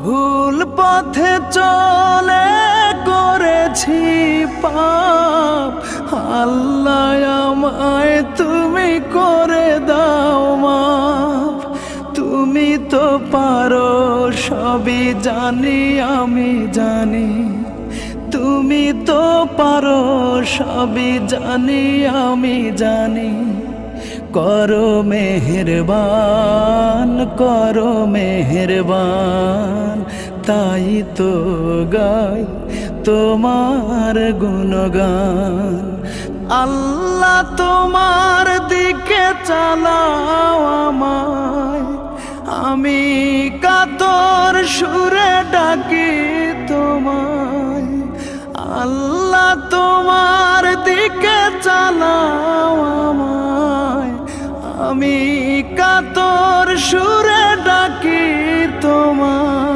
ভুল পথে চলে করেছি পাপ, আল্লাহ আমায় তুমি করে দাও মাফ। তুমি তো পারো সবই জানি আমি জানি, তুমি তো পারো সবই জানি আমি জানি। করো মেহেরবান, করো মেহেরবান, তাই তো গাই তোমার গুণগান। আল্লাহ তোমার দিকে চালাও আমায়, আমি কাতর সুরে ডাকি তোমায়। আল্লাহ তোমার দিকে চালাও আমায়, আমি কাতর সুরে ডাকি তোমায়।